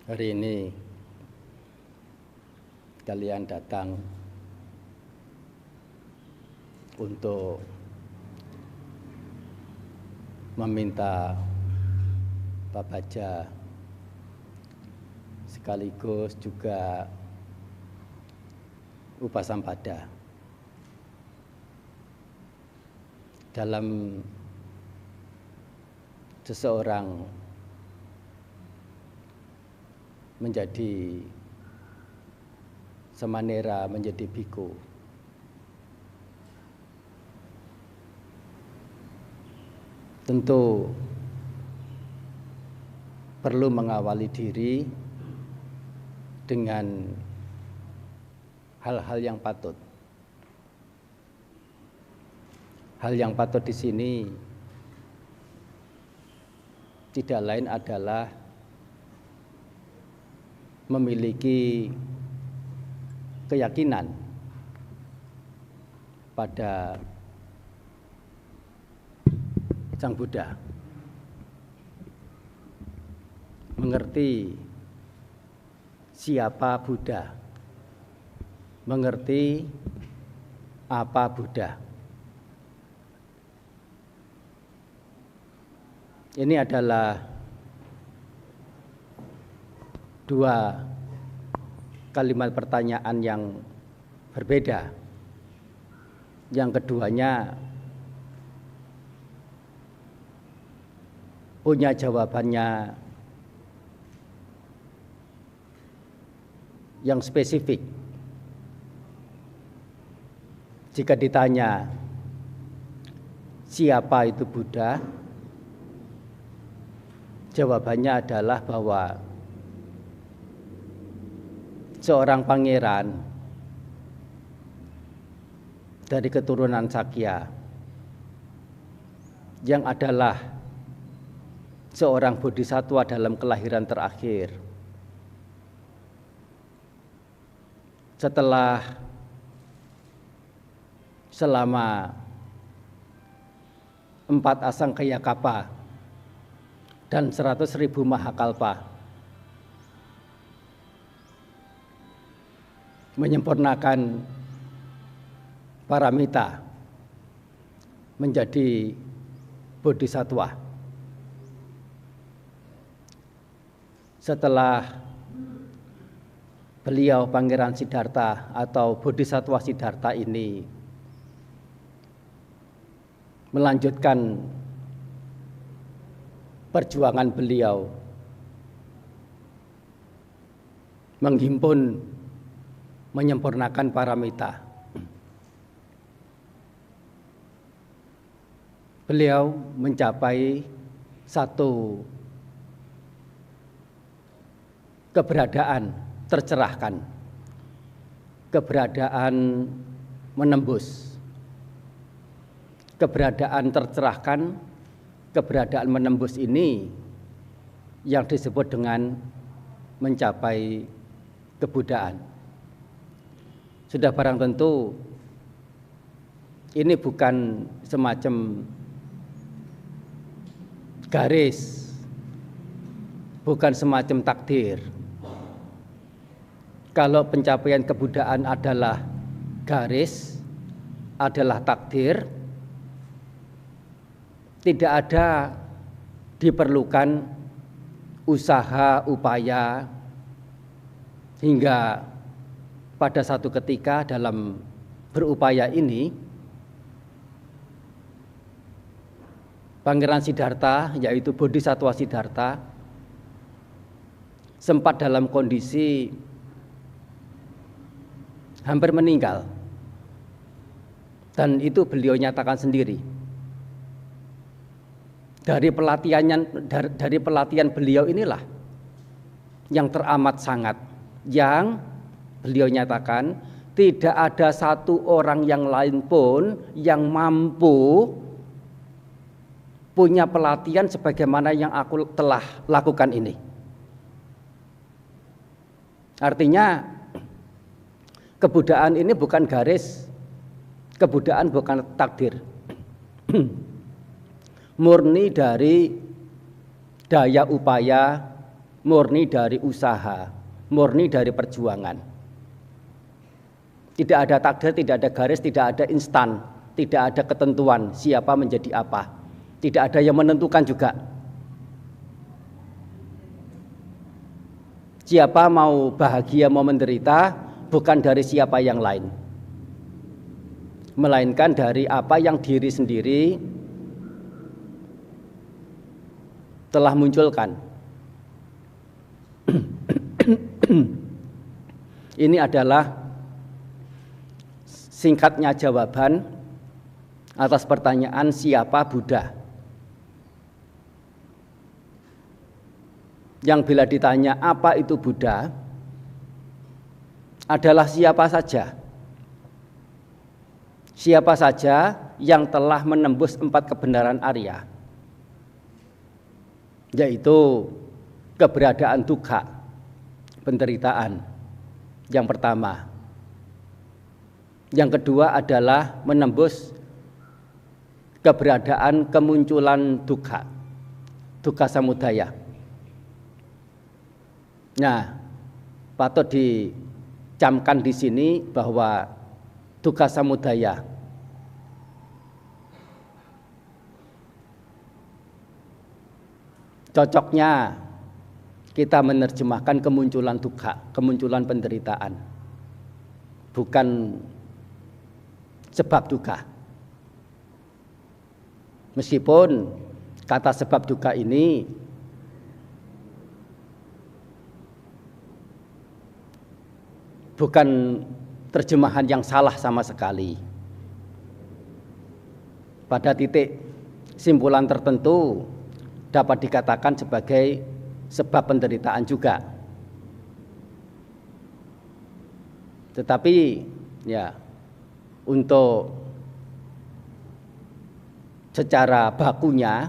Hari ini kalian datang untuk meminta Pak Baja sekaligus juga Upasampada dalam seseorang menjadi samanera, menjadi biku. Tentu perlu mengawali diri dengan hal-hal yang patut. Hal yang patut di sini tidak lain adalah memiliki keyakinan pada Sang Buddha, mengerti siapa Buddha, mengerti apa Buddha. Ini adalah dua kalimat pertanyaan yang berbeda. Yang keduanya punya jawabannya yang spesifik. Jika ditanya siapa itu Buddha, jawabannya adalah bahwa seorang pangeran dari keturunan Sakya yang adalah seorang bodhisatwa dalam kelahiran terakhir. Setelah selama 4 asangkaya kapa dan 100.000 mahakalpa menyempurnakan paramita menjadi bodhisatwa. Setelah beliau Pangeran Siddhartha atau Bodhisatwa Siddhartha ini melanjutkan perjuangan beliau menghimpun, menyempurnakan paramita. Beliau mencapai satu keberadaan tercerahkan, keberadaan menembus, keberadaan tercerahkan, keberadaan menembus ini yang disebut dengan mencapai kebuddhaan. Sudah barang tentu ini bukan semacam garis, bukan semacam takdir. Kalau pencapaian kebuddhaan adalah garis, adalah takdir, tidak ada diperlukan usaha, upaya, hingga pada satu ketika dalam berupaya ini, Pangeran Siddhartha, yaitu Bodhisatwa Siddhartha, sempat dalam kondisi hampir meninggal. Dan itu beliau nyatakan sendiri. Dari pelatihan beliau inilah yang teramat sangat, yang beliau nyatakan tidak ada satu orang yang lain pun yang mampu punya pelatihan sebagaimana yang aku telah lakukan ini. Artinya kebuddhaan ini bukan garis, kebuddhaan bukan takdir. Murni dari daya upaya murni dari usaha, murni dari perjuangan. Tidak ada takdir, tidak ada garis, tidak ada instan, tidak ada ketentuan siapa menjadi apa. Tidak ada yang menentukan juga. Siapa mau bahagia, mau menderita, bukan dari siapa yang lain, melainkan dari apa yang diri sendiri telah munculkan. Ini adalah singkatnya jawaban atas pertanyaan siapa Buddha. Yang bila ditanya apa itu Buddha, adalah siapa saja. Siapa saja yang telah menembus 4 kebenaran Arya, yaitu keberadaan dukkha, penderitaan, yang pertama. Yang kedua adalah menembus keberadaan kemunculan dukkha, dukkha samudaya. Nah, patut dicamkan di sini bahwa dukkha samudaya cocoknya kita menerjemahkan kemunculan dukkha, kemunculan penderitaan, bukan sebab dukkha. Meskipun kata sebab dukkha ini bukan terjemahan yang salah sama sekali. Pada titik simpulan tertentu dapat dikatakan sebagai sebab penderitaan juga. Tetapi ya, untuk secara bakunya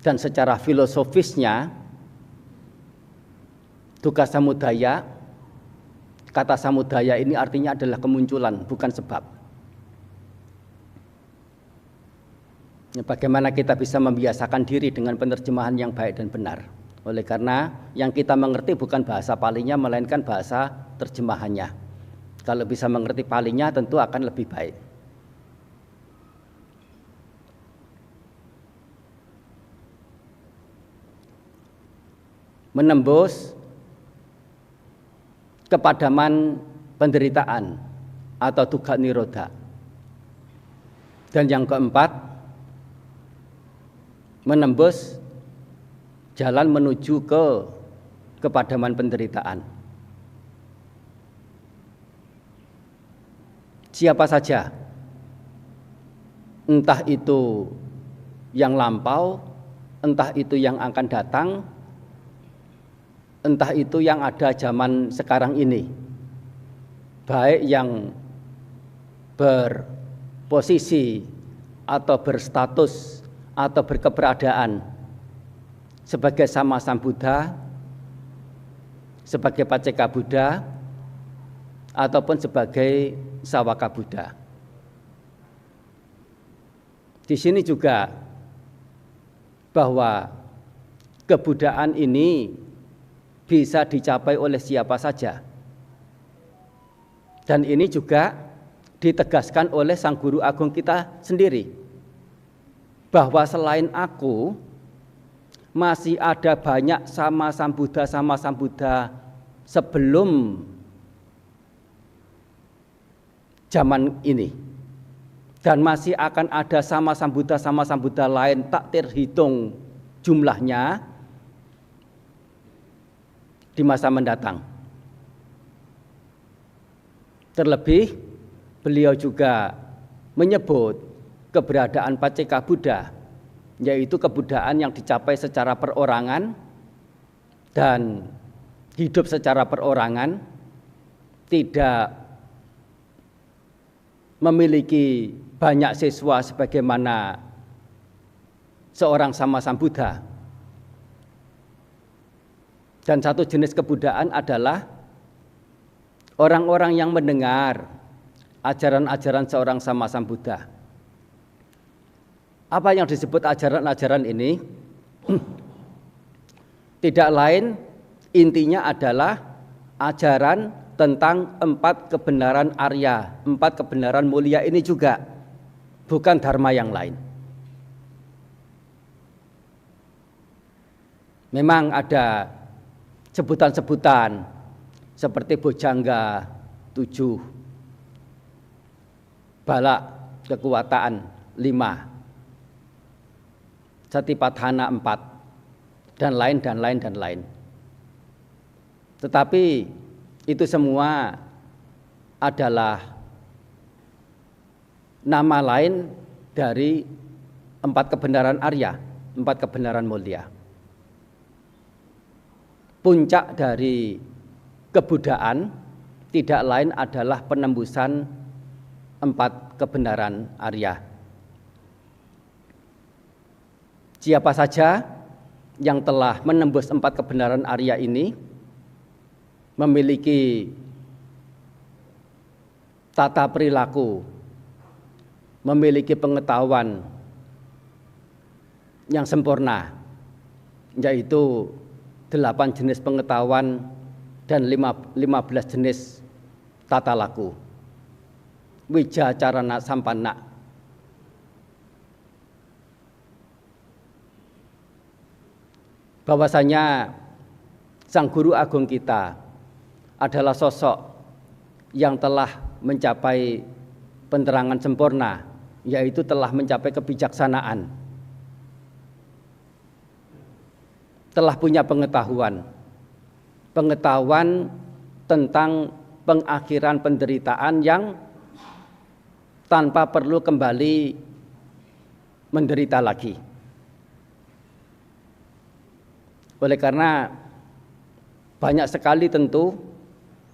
dan secara filosofisnya, dukkha samudaya, kata samudaya ini artinya adalah kemunculan, bukan sebab. Bagaimana kita bisa membiasakan diri dengan penerjemahan yang baik dan benar? Oleh karena yang kita mengerti bukan bahasa palingnya, melainkan bahasa terjemahannya. Kalau bisa mengerti palingnya tentu akan lebih baik. Menembus kepadaman penderitaan atau dukkha nirodha. Dan yang keempat, menembus jalan menuju kepadaman penderitaan. Siapa saja, entah itu yang lampau, entah itu yang akan datang, entah itu yang ada zaman sekarang ini, baik yang berposisi atau berstatus atau berkeberadaan sebagai sama Sambuddha, sebagai Paceka Buddha, ataupun sebagai Sawaka Buddha. Di sini juga bahwa kebudaan ini bisa dicapai oleh siapa saja. Dan ini juga ditegaskan oleh Sang Guru Agung kita sendiri, bahwa selain aku masih ada banyak sama Sambuddha sebelum zaman ini, dan masih akan ada sama Sambuddha lain tak terhitung jumlahnya di masa mendatang. Terlebih beliau juga menyebut keberadaan Paceka Buddha, yaitu kebudaan yang dicapai secara perorangan dan hidup secara perorangan, tidak memiliki banyak siswa sebagaimana seorang sama Sambuddha. Dan satu jenis kebudaan adalah orang-orang yang mendengar ajaran-ajaran seorang sama Sambuddha. Apa yang disebut ajaran-ajaran ini? Tidak lain Intinya adalah ajaran tentang 4 kebenaran Arya, 4 kebenaran mulia ini juga, bukan dharma yang lain. Memang ada sebutan-sebutan seperti bojangga 7, balak kekuatan 5, satipatthana 4, dan lain. Tetapi itu semua adalah nama lain dari 4 kebenaran Arya, 4 kebenaran mulia. Puncak dari kebudayaan tidak lain adalah penembusan 4 kebenaran Arya. Siapa saja yang telah menembus 4 kebenaran Arya ini memiliki tata perilaku, memiliki pengetahuan yang sempurna, yaitu 8 jenis pengetahuan dan 15 jenis tata laku. Wijacarana sampanna. Bahwasanya Sang Guru Agung kita adalah sosok yang telah mencapai penerangan sempurna, yaitu telah mencapai kebijaksanaan, telah punya pengetahuan tentang pengakhiran penderitaan yang tanpa perlu kembali menderita lagi. Oleh karena banyak sekali tentu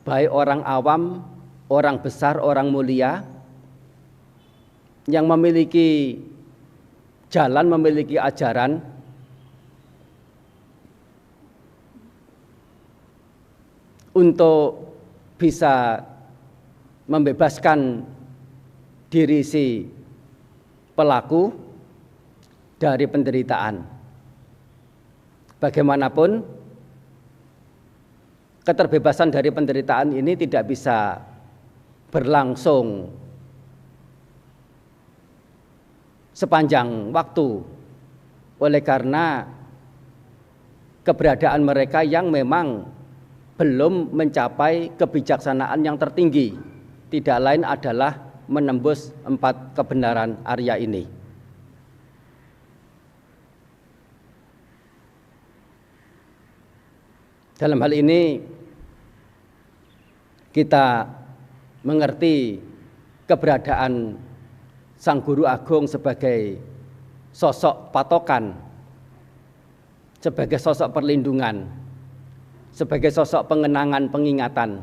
baik orang awam, orang besar, orang mulia yang memiliki jalan, memiliki ajaran untuk bisa membebaskan diri si pelaku dari penderitaan. Bagaimanapun, keterbebasan dari penderitaan ini tidak bisa berlangsung sepanjang waktu, oleh karena keberadaan mereka yang memang belum mencapai kebijaksanaan yang tertinggi, tidak lain adalah menembus 4 kebenaran Arya ini. Dalam hal ini kita mengerti keberadaan Sang Guru Agung sebagai sosok patokan, sebagai sosok perlindungan, sebagai sosok pengenangan, pengingatan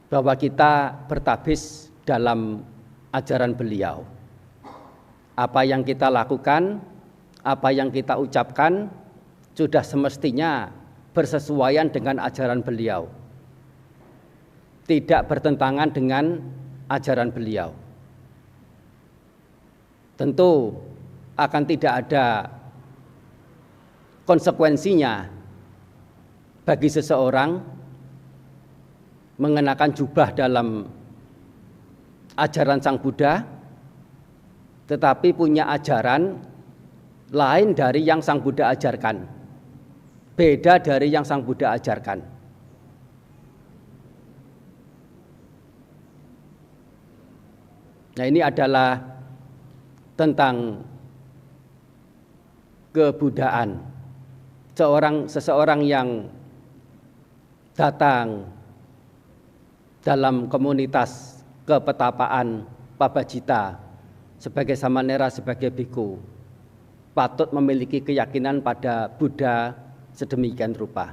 bahwa kita bertabis dalam ajaran beliau. Apa yang kita lakukan, apa yang kita ucapkan sudah semestinya bersesuaian dengan ajaran beliau, tidak bertentangan dengan ajaran beliau. Tentu akan tidak ada konsekuensinya bagi seseorang mengenakan jubah dalam ajaran Sang Buddha, tetapi punya ajaran lain dari yang Sang Buddha ajarkan, beda dari yang Sang Buddha ajarkan. Nah, ini adalah tentang kebudayaan. Seseorang yang datang dalam komunitas kepetapaan Pabajita sebagai samanera, sebagai biku, patut memiliki keyakinan pada Buddha sedemikian rupa.